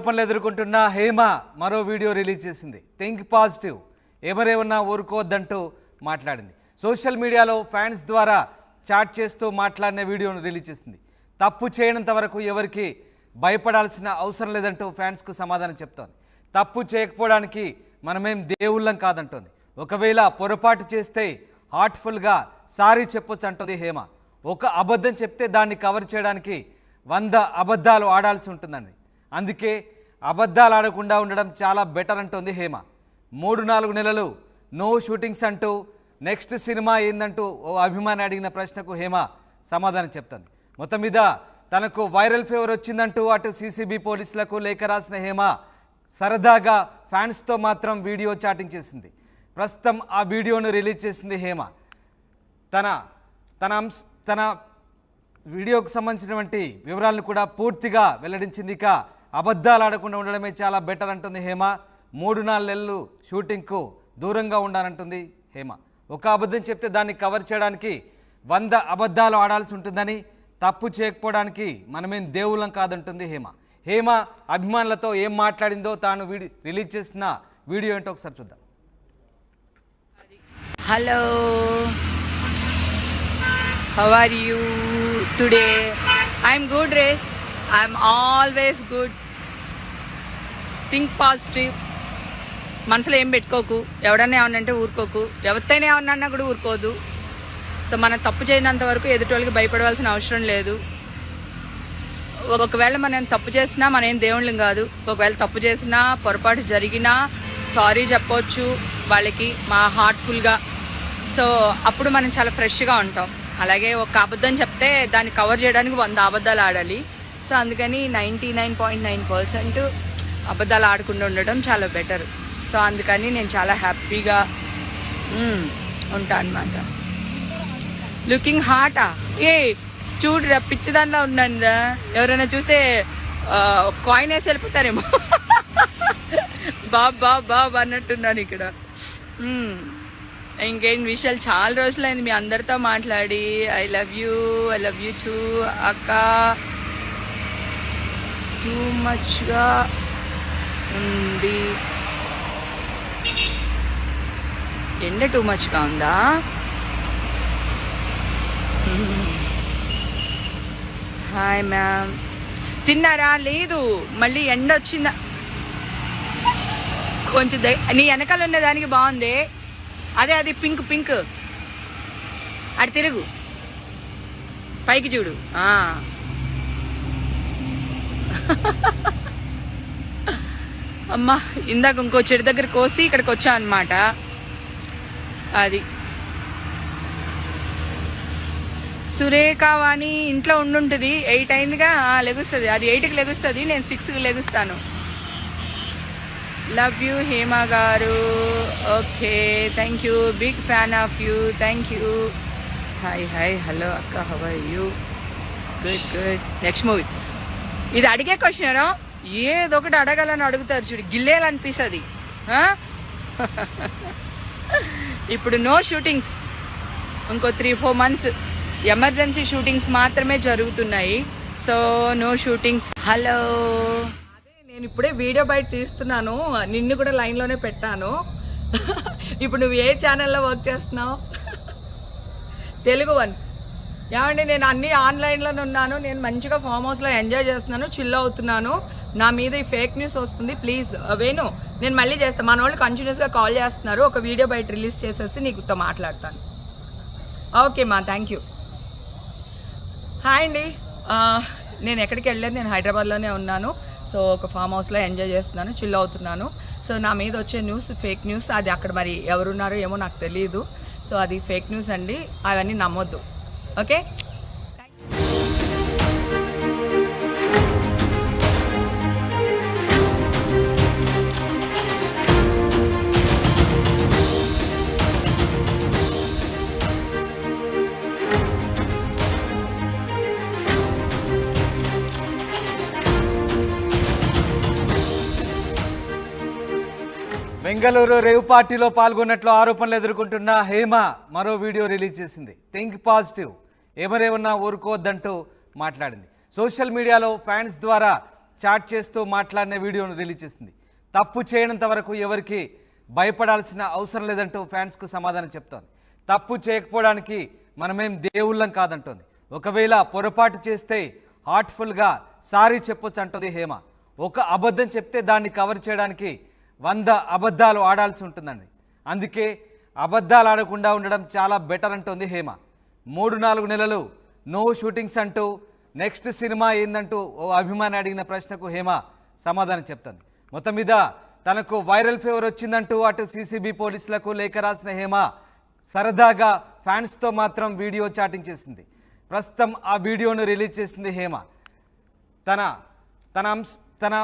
ఆరోపణలు ఎదుర్కొంటున్న హేమ మరో వీడియో రిలీజ్ చేసింది. థింక్ పాజిటివ్, ఎవరేమన్నా ఊరుకోవద్దంటూ మాట్లాడింది. సోషల్ మీడియాలో ఫ్యాన్స్ ద్వారా చాట్ చేస్తూ మాట్లాడిన వీడియోను రిలీజ్ చేసింది. తప్పు చేయనంత వరకు ఎవరికి భయపడాల్సిన అవసరం లేదంటూ ఫ్యాన్స్కు సమాధానం చెప్తోంది. తప్పు చేయకపోవడానికి మనమేం దేవుళ్ళం కాదంటోంది. ఒకవేళ పొరపాటు చేస్తే హార్ట్ఫుల్గా సారీ చెప్పొచ్చు అంటుంది హేమ. ఒక అబద్ధం చెప్తే దాన్ని కవర్ చేయడానికి 100 అబద్ధాలు ఆడాల్సి ఉంటుందండి. అందుకే అబద్ధాలు ఆడకుండా ఉండడం చాలా బెటర్ అంటుంది హేమ. 3-4 నెలలు నో షూటింగ్స్ అంటూ నెక్స్ట్ సినిమా ఏందంటూ ఓ అభిమాని అడిగిన ప్రశ్నకు హేమ సమాధానం చెప్తుంది. మొత్తం మీద తనకు వైరల్ ఫీవర్ వచ్చిందంటూ అటు సిసిబి పోలీసులకు లేఖ రాసిన హేమ సరదాగా ఫ్యాన్స్తో మాత్రం వీడియో చాటింగ్ చేసింది. ప్రస్తుతం ఆ వీడియోను రిలీజ్ చేసింది హేమ. తన వీడియోకు సంబంధించినటువంటి వివరాలను కూడా పూర్తిగా వెల్లడించింది. ఇక అబద్ధాలు ఆడకుండా ఉండడమే చాలా బెటర్ అంటుంది హేమ. 3-4 నెలలు షూటింగ్కు దూరంగా ఉండాలంటుంది హేమ. ఒక అబద్ధం చెప్తే దాన్ని కవర్ చేయడానికి 100 అబద్ధాలు ఆడాల్సి ఉంటుందని, తప్పు చేయకపోవడానికి మనమేం దేవుళ్ళం కాదంటుంది హేమ. హేమ అభిమానులతో ఏం మాట్లాడిందో తాను రిలీజ్ చేసిన వీడియో ఏంటో ఒకసారి చూద్దాం. Hello, how are you today? I'm good, Ray. I'm always good. Think positive. మనసులో ఏం పెట్టుకోకు. ఎవడన్నా ఏమన్నంటే ఊరుకోకు. ఎవరితోనే ఏమన్నా కూడా ఊరుకోదు. సో మనం తప్పు చేయనంత వరకు ఎదుటోళ్ళకి భయపడవలసిన అవసరం లేదు. ఒకవేళ మనం తప్పు చేసినా మనం ఏం దేవుళ్ళం కాదు. ఒకవేళ తప్పు చేసినా పొరపాటు జరిగినా సారీ చెప్పొచ్చు వాళ్ళకి మా హార్ట్ఫుల్గా. సో అప్పుడు మనం చాలా ఫ్రెష్గా ఉంటాం. అలాగే ఒక అబద్ధం చెప్తే దాన్ని కవర్ చేయడానికి 100 అబద్ధాలు ఆడాలి. సో అందుకని 99.9% అబద్ధాలు ఆడకుండా ఉండడం చాలా బెటర్. సో అందుకని నేను చాలా హ్యాపీగా ఉంటాను అన్నమాట. లుకింగ్ హార్టా? ఏ చూడురా, పిచ్చి దానిలో ఉన్నాను రా. ఎవరైనా చూస్తే కాయిన్ వేసి వెళ్ళిపోతారేమో. బాబ్ అన్నట్టున్నాను ఇక్కడ. ఇంకేం విషయాలు, చాలా రోజులైంది మీ అందరితో మాట్లాడి. ఐ లవ్ యూ టూ అక్క. టూ మచ్గా ఉంది ఎండ, టూ మచ్గా ఉందా? హాయ్ మ్యామ్, తిన్నారా? లేదు, మళ్ళీ ఎండ వచ్చిందా? కొంచెం నీ వెనకాల ఉన్నదానికి బాగుంది. అది పింక్ అటు తిరుగు, పైకి చూడు. అమ్మా, ఇందాక ఇంకో చెడు దగ్గర కోసి ఇక్కడికి వచ్చా అనమాట. అది సురేఖ వాణి ఇంట్లో ఉండుంటుంది. 8 అయిందిగా, లెగుస్తుంది. అది 8కి లెగుస్తుంది, నేను 6కి లెగుస్తాను. లవ్ యూ హేమ గారు. Okay, thank you. Big fan of you. Thank you. Hi hello అక్క, how are you? Good. Next movie. ఇది అడిగే క్వశ్చన్, ఏదో ఒకటి అడగాలని అడుగుతారు చూడు, గిల్లేయాలనిపిస్తుంది. ఇప్పుడు నో షూటింగ్స్, ఇంకో 3-4 మంత్స్ ఎమర్జెన్సీ షూటింగ్స్ మాత్రమే జరుగుతున్నాయి. So no shootings. హలో, నేను ఇప్పుడే వీడియో బయట తీస్తున్నాను, నిన్ను కూడా లైన్లోనే పెట్టాను. ఇప్పుడు నువ్వు ఏ ఛానల్లో వర్క్ చేస్తున్నావు? తెలుగు వన్. ఏమండి, నేను అన్నీ ఆన్లైన్లోనే ఉన్నాను. నేను మంచిగా ఫామ్ హౌస్లో ఎంజాయ్ చేస్తున్నాను, చిల్ అవుతున్నాను. నా మీద ఈ ఫేక్ న్యూస్ వస్తుంది. ప్లీజ్ వేణు, నేను మళ్ళీ చేస్తాను. మన వాళ్ళు కంటిన్యూస్గా కాల్ చేస్తున్నారు. ఒక వీడియో బయట రిలీజ్ చేసేసి నీకుతో మాట్లాడతాను. ఓకే మా, థ్యాంక్ యూ. హాయ్ అండి, నేను ఎక్కడికి వెళ్ళలేదు, నేను హైదరాబాద్లోనే ఉన్నాను. సో ఒక ఫామ్ హౌస్లో ఎంజాయ్ చేస్తున్నాను, చిల్ అవుతున్నాను. సో నా మీద వచ్చే న్యూస్ ఫేక్ న్యూస్. అది అక్కడ మరి ఎవరున్నారో ఏమో నాకు తెలియదు. సో అది ఫేక్ న్యూస్ అండి, అవన్నీ నమ్మొద్దు. ఓకే. బెంగళూరు రేవ్ పార్టీలో పాల్గొన్నట్లు ఆరోపణలు ఎదుర్కొంటున్న హేమ మరో వీడియో రిలీజ్ చేసింది. థింక్ పాజిటివ్, ఎవరేమన్నా ఊరుకోవద్దంటూ మాట్లాడింది. సోషల్ మీడియాలో ఫ్యాన్స్ ద్వారా చాట్ చేస్తూ మాట్లాడిన వీడియోను రిలీజ్ చేసింది. తప్పు చేయనంత వరకు ఎవరికి భయపడాల్సిన అవసరం లేదంటూ ఫ్యాన్స్కు సమాధానం చెప్తోంది. తప్పు చేయకపోవడానికి మనమేం దేవుళ్ళం కాదంటోంది. ఒకవేళ పొరపాటు చేస్తే హార్ట్ఫుల్గా సారీ చెప్పొచ్చు అంటుంది హేమ. ఒక అబద్ధం చెప్తే దాన్ని కవర్ చేయడానికి 100 అబద్ధాలు ఆడాల్సి ఉంటుందండి. అందుకే అబద్ధాలు ఆడకుండా ఉండడం చాలా బెటర్ అంటోంది హేమ. 3-4 నెలలు నో షూటింగ్స్ అంటూ నెక్స్ట్ సినిమా ఏందంటూ ఓ అభిమాని అడిగిన ప్రశ్నకు హేమ సమాధానం చెప్తుంది. మొత్తం మీద తనకు వైరల్ ఫీవర్ వచ్చిందంటూ అటు సీసీబీ పోలీసులకు లేఖ రాసిన హేమ సరదాగా ఫ్యాన్స్తో మాత్రం వీడియో చాటింగ్ చేసింది. ప్రస్తుతం ఆ వీడియోను రిలీజ్ చేసింది హేమ. తన